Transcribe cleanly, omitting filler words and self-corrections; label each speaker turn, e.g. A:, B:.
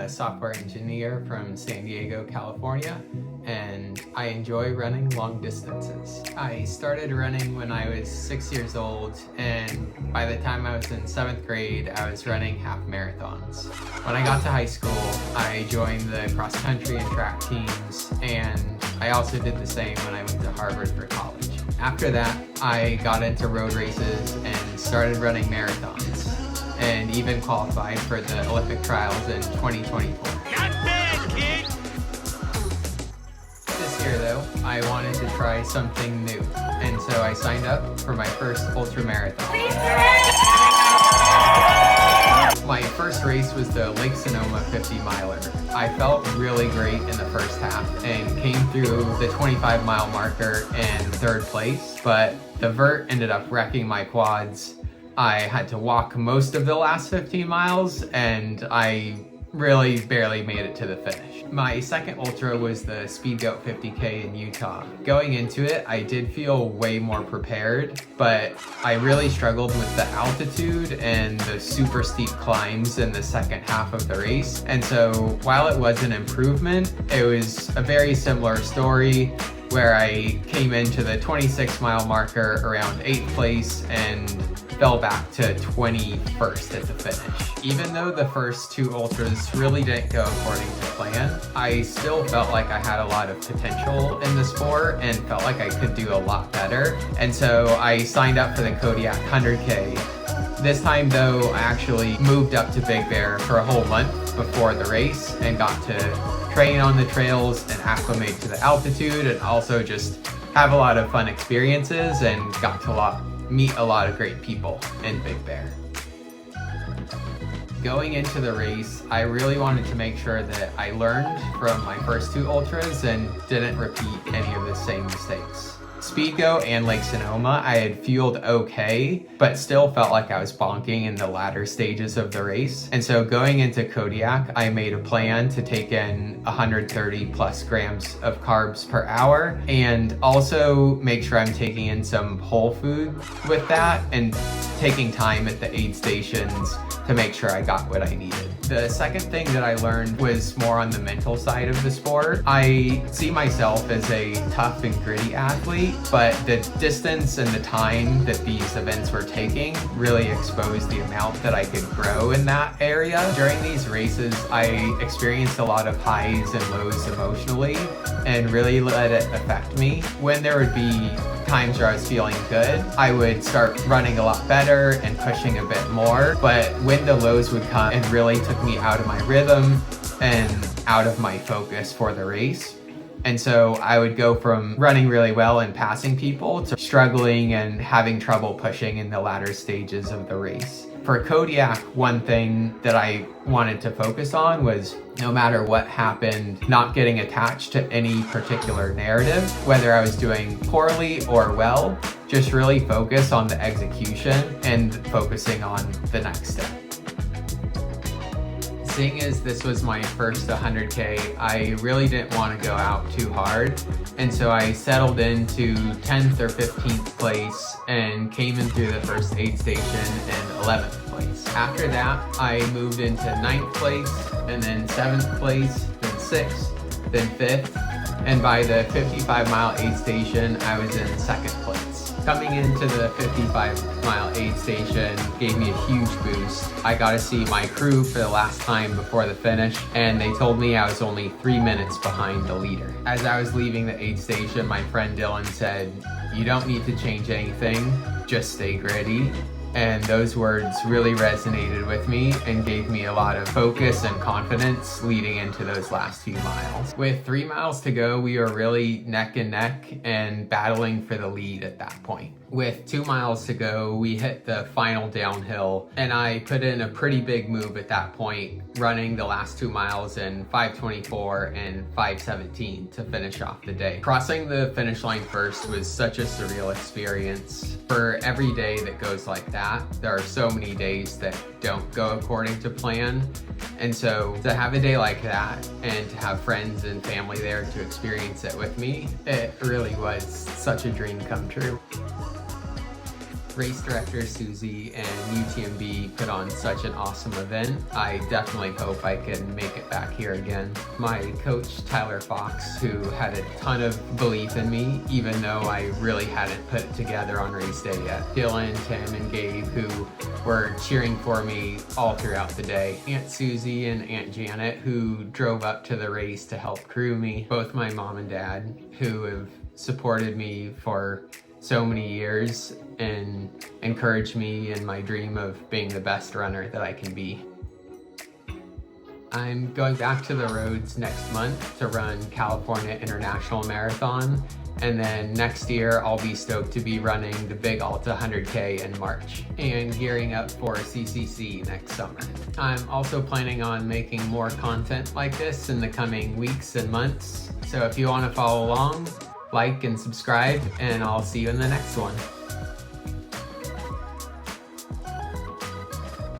A: a software engineer from San Diego, California, and I enjoy running long distances. I started running when I was 6 years old, and by the time I was in 7th grade, I was running half marathons. When I got to high school, I joined the cross country and track teams, and I also did the same when I went to Harvard for college. After that, I got into road races and started running marathons, and even qualified for the Olympic trials in 2024.
B: Not bad, kid!
A: This year though, I wanted to try something new, and so I signed up for my first ultramarathon. My first race was the Lake Sonoma 50 miler. I felt really great in the first half and came through the 25-mile marker in 3rd place, but the vert ended up wrecking my quads. I had to walk most of the last 15 miles, and I really barely made it to the finish. My second ultra was the Kodiak 100k in Utah. Going into it, I did feel way more prepared, but I really struggled with the altitude and the super steep climbs in the second half of the race. And so while it was an improvement, it was a very similar story where I came into the 26-mile marker around 8th place and fell back to 21st at the finish. Even though the first 2 ultras really didn't go according to plan, I still felt like I had a lot of potential in the sport and felt like I could do a lot better. And so I signed up for the Kodiak 100k. This time though, I actually moved up to Big Bear for a whole month before the race and got to train on the trails and acclimate to the altitude, and also just have a lot of fun experiences and got to meet a lot of great people in Big Bear. Going into the race, I really wanted to make sure that I learned from my first 2 ultras and didn't repeat any of the same mistakes. Speedgo and Lake Sonoma, I had fueled okay, but still felt like I was bonking in the latter stages of the race. And so going into Kodiak, I made a plan to take in 130 plus grams of carbs per hour, and also make sure I'm taking in some whole food with that and taking time at the aid stations to make sure I got what I needed. The second thing that I learned was more on the mental side of the sport. I see myself as a tough and gritty athlete, but the distance and the time that these events were taking really exposed the amount that I could grow in that area. During these races, I experienced a lot of highs and lows emotionally and really let it affect me. When there would be times where I was feeling good, I would start running a lot better and pushing a bit more. But when the lows would come, it really took me out of my rhythm and out of my focus for the race. And so I would go from running really well and passing people to struggling and having trouble pushing in the latter stages of the race. For Kodiak, one thing that I wanted to focus on was, no matter what happened, not getting attached to any particular narrative, whether I was doing poorly or well, just really focus on the execution and focusing on the next step. Seeing as this was my first 100k, I really didn't want to go out too hard, and so I settled into 10th or 15th place and came in through the first aid station in 11th place. After that, I moved into 9th place, and then 7th place, then 6th, then 5th, and by the 55-mile aid station, I was in 2nd place. Coming into the 55-mile aid station gave me a huge boost. I got to see my crew for the last time before the finish, and they told me I was only 3 minutes behind the leader. As I was leaving the aid station, my friend Dylan said, "You don't need to change anything, just stay gritty." And those words really resonated with me and gave me a lot of focus and confidence leading into those last few miles. With 3 miles to go, we were really neck and neck and battling for the lead at that point. With 2 miles to go, we hit the final downhill, and I put in a pretty big move at that point, running the last 2 miles in 5:24 and 5:17 to finish off the day. Crossing the finish line first was such a surreal experience. For every day that goes like that, there are so many days that don't go according to plan. And so to have a day like that and to have friends and family there to experience it with me, it really was such a dream come true. Race director Susie and UTMB put on such an awesome event. I definitely hope I can make it back here again. My coach Tyler Fox, who had a ton of belief in me, even though I really hadn't put it together on race day yet. Dylan, Tim, and Gabe, who were cheering for me all throughout the day. Aunt Susie and Aunt Janet, who drove up to the race to help crew me. Both my mom and dad, who have supported me for so many years and encouraged me in my dream of being the best runner that I can be. I'm going back to the roads next month to run California International Marathon, and then next year I'll be stoked to be running the big Ultra 100k in March and gearing up for CCC next summer. I'm also planning on making more content like this in the coming weeks and months, so if you want to follow along, like and subscribe, and I'll see you in the next one.